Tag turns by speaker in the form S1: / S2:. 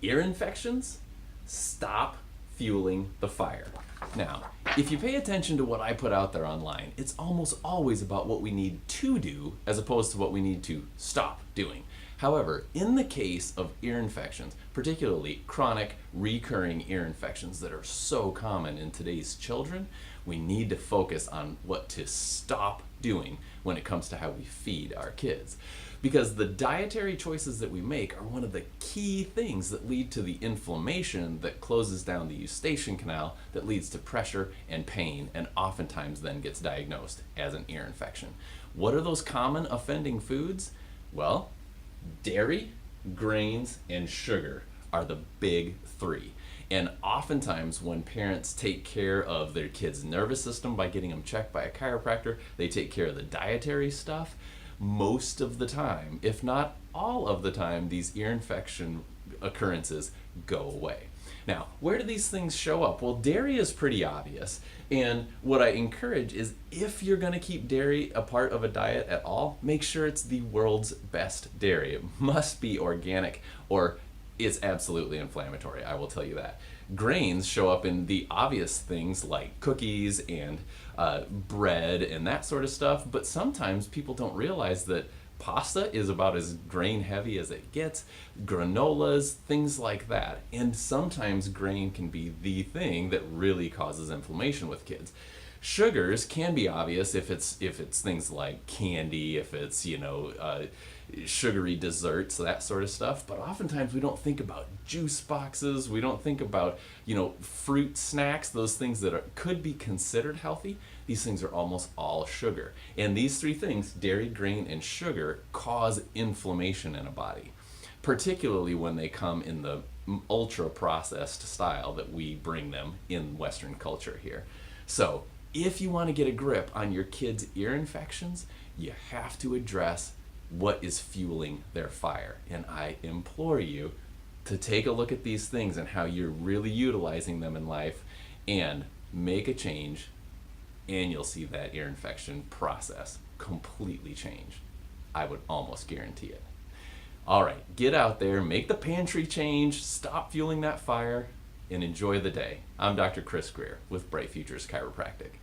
S1: Ear infections? Stop fueling the fire. Now, if you pay attention to what I put out there online, it's almost always about what we need to do as opposed to what we need to stop doing. However, in the case of ear infections, particularly chronic recurring ear infections that are so common in today's children, we need to focus on what to stop doing when it comes to how we feed our kids. Because the dietary choices that we make are one of the key things that lead to the inflammation that closes down the eustachian canal, that leads to pressure and pain, and oftentimes then gets diagnosed as an ear infection. What are those common offending foods? Well, dairy, grains, and sugar are the big three. And oftentimes when parents take care of their kids' nervous system by getting them checked by a chiropractor, they take care of the dietary stuff. Most of the time, if not all of the time, these ear infection occurrences go away. Now, where do these things show up? Well, dairy is pretty obvious. And what I encourage is, if you're going to keep dairy a part of a diet at all, make sure it's the world's best dairy. It must be organic, or it's absolutely inflammatory, I will tell you that. Grains show up in the obvious things like cookies and bread and that sort of stuff, but sometimes people don't realize that pasta is about as grain heavy as it gets, granolas, things like that. And sometimes grain can be the thing that really causes inflammation with kids. Sugars can be obvious if it's things like candy, if it's sugary desserts, that sort of stuff. But oftentimes we don't think about juice boxes. We don't think about fruit snacks, those things that could be considered healthy. These things are almost all sugar. And these three things, dairy, grain, and sugar, cause inflammation in a body, particularly when they come in the ultra processed style that we bring them in Western culture here. So if you want to get a grip on your kids' ear infections, you have to address what is fueling their fire. And I implore you to take a look at these things and how you're really utilizing them in life and make a change, and you'll see that ear infection process completely change. I would almost guarantee it. All right, get out there, make the pantry change, stop fueling that fire, and enjoy the day. I'm Dr. Chris Grier with Bright Futures Chiropractic.